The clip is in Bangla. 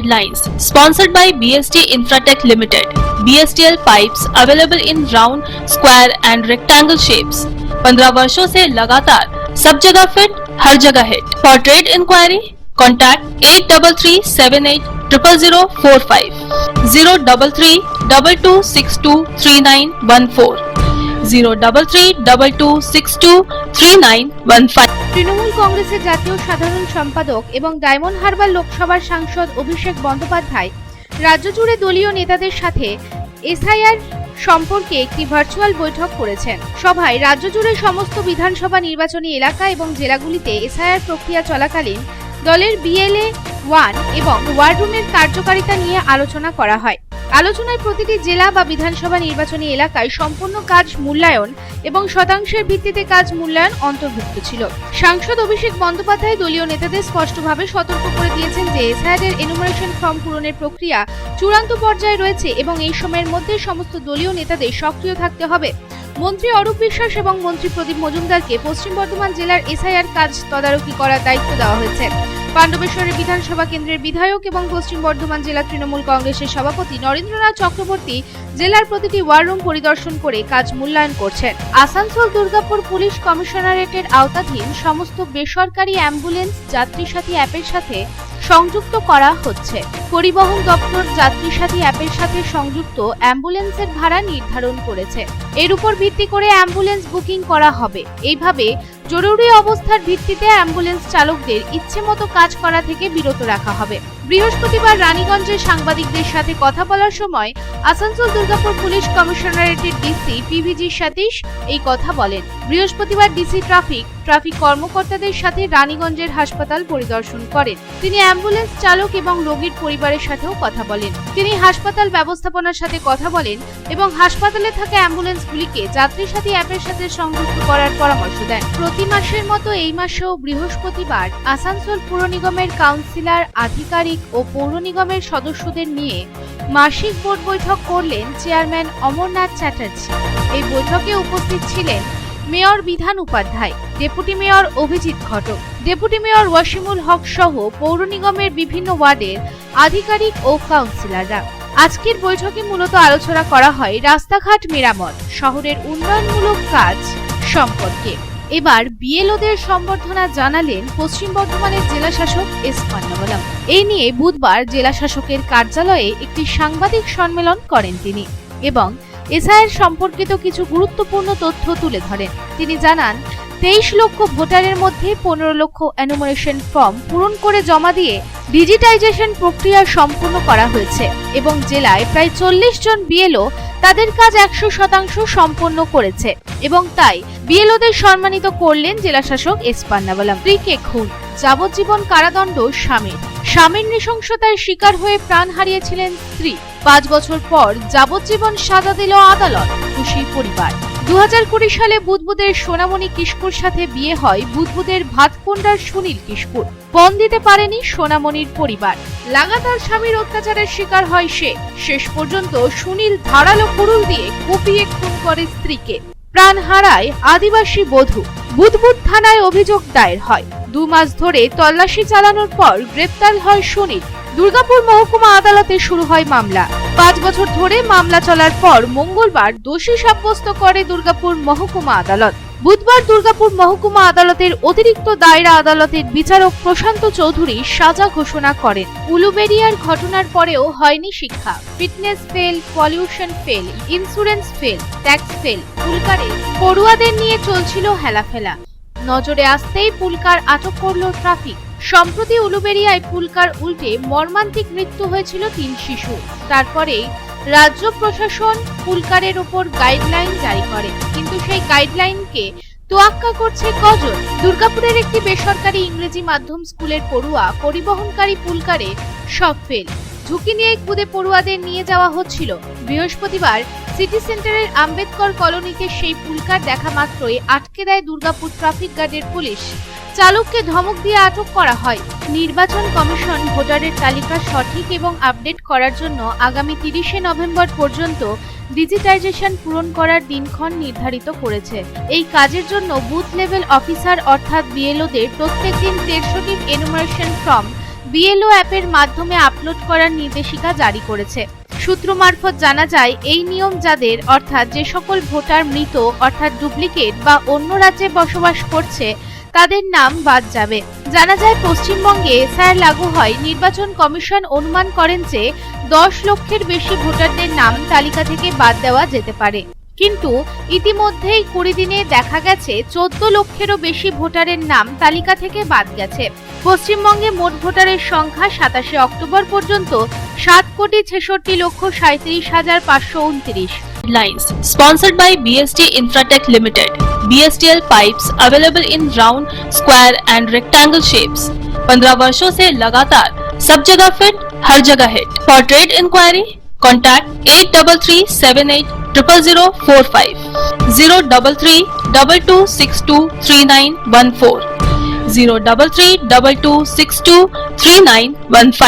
Lines, sponsored by BST Infratech Limited. BSTL pipes available in round, square and rectangle shapes. 15 वर्षों से लगातार सब जगह फिट, हर जगह hit. For trade inquiry, contact 8338000045, 03322623914, 03322623915. Trinamool কংগ্রেসের জাতীয় সাধারণ সম্পাদক এবং ডায়মন্ড হারবার লোকসভার সাংসদ অভিষেক বন্দ্যোপাধ্যায় রাজ্য জুড়ে দলীয় নেতাদের সাথে এসআইআর সম্পর্কে একটি ভার্চুয়াল বৈঠক করেছেন। সভায় রাজ্য জুড়ে সমস্ত বিধানসভা নির্বাচনী এলাকা এবং জেলাগুলিতে এসআইআর প্রক্রিয়া চলাকালীন দলের বিএলএ 1 এবং ওয়ার্ড রুমের কার্যকারিতা নিয়ে আলোচনা করা হয়। আলোচনায় প্রতিটি জেলা বা বিধানসভা নির্বাচনী এলাকায় সম্পূর্ণ কাজ মূল্যায়ন এবং শতাংশের ভিত্তিতে কাজ মূল্যায়ন অন্তর্ভুক্ত ছিল। সাংসদ অভিষেক বন্দ্যোপাধ্যায় দলীয় নেতাদের স্পষ্টভাবে সতর্ক করে দিয়েছেন যে এসআইআর এনুমারেশন ফর্ম পূরণের প্রক্রিয়া চূড়ান্ত পর্যায়ে রয়েছে এবং এই সময়ের মধ্যে সমস্ত দলীয় নেতাদের সক্রিয় থাকতে হবে। মন্ত্রী অরূপ বিশ্বাস এবং মন্ত্রী প্রদীপ মজুমদারকে পশ্চিম বর্ধমান জেলার এসআইআর কাজ তদারকি করার দায়িত্ব দেওয়া হয়েছে। পাণ্ডবেশ্বরের বিধানসভা কেন্দ্রের বিধায়ক এবং পশ্চিম বর্ধমান জেলা তৃণমূল কংগ্রেসের সভাপতি নরেন্দ্রনাথ চক্রবর্তী জেলার প্রতিটি ওয়ার্ড রুম পরিদর্শন করে কাজ মূল্যায়ন করছেন। আসানসোল দুর্গাপুর পুলিশ কমিশনারেটের আওতাধীন সমস্ত বেসরকারি অ্যাম্বুলেন্স যাত্রী সাথী অ্যাপের সাথে সংযুক্ত করা হচ্ছে। পরিবহন দপ্তর যাত্রী সাথী অ্যাপের সাথে সংযুক্ত অ্যাম্বুলেন্সের ভাড়া নির্ধারণ করেছে। এর উপর ভিত্তি করে অ্যাম্বুলেন্স বুকিং করা হবে। এইভাবে জরুরি অবস্থার ভিত্তিতে অ্যাম্বুলেন্স চালকদের ইচ্ছেমতো কাজ করা থেকে বিরত রাখা হবে। বৃহস্পতিবার রানীগঞ্জে সাংবাদিকদের সাথে কথা বলার সময় আসানসোল দুর্গাপুর পুলিশ কমিশনারেটের ডিসি পিভিজি সতীশ এই কথা বলেন। বৃহস্পতিবার ডিসি ট্রাফিক কর্মকর্তাদের সাথে রানীগঞ্জের হাসপাতাল পরিদর্শন করেন। তিনি অ্যাম্বুলেন্স চালক এবং রোগীর পরিবারের সাথেও কথা বলেন। তিনি হাসপাতাল ব্যবস্থাপনার সাথে কথা বলেন এবং হাসপাতালে থাকা অ্যাম্বুলেন্সগুলিকে যাত্রী সাথী অ্যাপের সাথে সংযুক্ত করার পরামর্শ দেন। প্রতি মাসের মতো এই মাসেও বৃহস্পতিবার আসানসোল পুর নিগমের কাউন্সিলর, আধিকারিক ও পৌর নিগমের সদস্যদের নিয়ে মাসিক বোর্ড বৈঠক করলেন চেয়ারম্যান অমরনাথ চ্যাটার্জি। এই বৈঠকে উপস্থিত ছিলেন mayor Bidhan Upadhyay, deputy mayor Abhijit ঘটক, ডেপুটি মেয়র ওয়াসিমুল হক সহ পৌর নিগমের বিভিন্ন ওয়ার্ডের আধিকারিক ও কাউন্সিলররা। আজকের বৈঠকে মূলত আলোচনা করা হয় রাস্তাঘাট মেরামত, শহরের উন্নয়নমূলক কাজ সম্পর্কে। এবার বিএলওদের সম্বর্ধনা জানালেন পশ্চিম বর্ধমানের জেলা শাসক এস পান্নাওয়ালা। এই নিয়ে বুধবার জেলা শাসকের কার্যালয়ে একটি সাংবাদিক সম্মেলন করেন তিনি এবং এসআইআর সম্পর্কিত কিছু গুরুত্বপূর্ণ তথ্য তুলে ধরেন। তিনি জানান 23 লক্ষ ভোটারের মধ্যে 15 লক্ষ এনুমারেশন ফর্ম পূরণ করে জমা দিয়ে ডিজিটাইজেশন প্রক্রিয়া সম্পূর্ণ করা হয়েছে এবং জেলায় প্রায় 40 জন বিএলও তাদের কাজ 100% সম্পন্ন করেছে এবং তাই বিএলওদের সম্মানিত করলেন জেলা শাসক এস পান্নাওয়ালা। স্ত্রীকে খুন, যাবজ্জীবন কারাদণ্ড স্বামীর নৃশংসতার শিকার হয়ে প্রাণ হারিয়েছিলেন স্ত্রী। 5 বছর পর যাবজ্জীবন সাজা দিল আদালত, খুশি পরিবার। 2020 সালে বুদবুদের সোনামণি কিস্কুর সাথে বিয়ে হয় বুদবুদের ভাতকুন্ডার সুনীল কিস্কুর। পণ দিতে পারেনি সোনামণির পরিবার। লাগাতার স্বামীর অত্যাচারের শিকার হয় সে। শেষ পর্যন্ত সুনীল ধারালো কুড়ুল দিয়ে কুপিয়ে খুন করে স্ত্রীকে। প্রাণ হারায় আদিবাসী বধূ। বুদবুদ থানায় অভিযোগ দায়ের হয়। 2 মাস ধরে তল্লাশি চালানোর পর গ্রেপ্তার হয় সুনীল। দুর্গাপুর মহকুমা আদালতে শুরু হয় মামলা। 5 বছর ধরে মামলা চলার পর মঙ্গলবার দোষী সাব্যস্ত করে দুর্গাপুর মহকুমা আদালত। বুধবার দুর্গাপুর মহকুমা আদালতের অতিরিক্ত দায়রা আদালতের বিচারক প্রশান্ত চৌধুরী সাজা ঘোষণা করেন। উলুবেড়িয়ার ঘটনার পরেও হয়নি শিক্ষা। Fitness fail, pollution fail, insurance fail, tax fail. পুলকারে পড়ুয়াদের নিয়ে চলছিল হেলাফেলা। নজরে আসতেই পুলকার আটক করল ট্রাফিক। সম্প্রতি উলুবেড়িয়ায় পুলকার উল্টে মর্মান্তিক মৃত্যু হয়েছিল 3 শিশু। তারপরে রাজ্য প্রশাসন পুলকারের উপর গাইডলাইন জারি করে, কিন্তু সেই গাইডলাইনকে তোয়াক্কা করছে কজন? দুর্গাপুরের একটি বেসরকারি ইংরেজি মাধ্যম স্কুলের পড়ুয়া পরিবহনকারী পুলকারে সব ফেল। ঝুঁকি নিয়ে খুদে পড়ুয়াদের নিয়ে যাওয়া হচ্ছিল। বৃহস্পতিবার সিটি সেন্টারের আম্বেদকর কলোনিতে সেই পুলকার দেখা মাত্রই আটকে দেয় দুর্গাপুর ট্রাফিক গার্ডের পুলিশ। চালককে ধমক দিয়ে আটক করা হয়। নির্বাচন কমিশন ভোটারের তালিকা সঠিক এবং আপডেট করার জন্য আগামী 30শে নভেম্বর পর্যন্ত ডিজিটাইজেশন পূরণ করার দিনক্ষণ নির্ধারিত করেছে। এই কাজের জন্য বুথ লেভেল অফিসার অর্থাৎ বিএলওদের প্রত্যেকদিন 63টি এনুমারেশন ফর্ম বিএলও অ্যাপের মাধ্যমে আপলোড করার নির্দেশিকা জারি করেছে। সূত্র মারফত জানা যায়, এই নিয়ম যাদের অর্থাৎ যে সকল ভোটার মৃত অর্থাৎ ডুপ্লিকেট বা অন্য রাজ্যে বসবাস করছে তাদের নাম বাদ যাবে। জানা যায়, পশ্চিমবঙ্গে এসআইআর লাগু হয় নির্বাচন কমিশন অনুমান করেন যে 10 লক্ষের বেশি ভোটারদের নাম তালিকা থেকে বাদ দেওয়া যেতে পারে। কিন্তু ইতিমধ্যেই 20 দিনে দেখা গেছে 14 লক্ষেরও বেশি ভোটারের নাম তালিকা থেকে বাদ গেছে। পশ্চিমবঙ্গে মোট ভোটারের সংখ্যা 27 অক্টোবর পর্যন্ত 7,66,37,529। Lines sponsored by BST Infratech Limited. BSTL pipes available in round, square and rectangle shapes. 15 वर्षों से लगातार सब जगह फिट, हर जगह hit. For trade inquiry, contact 8337800045, 03322623914, 03322623915.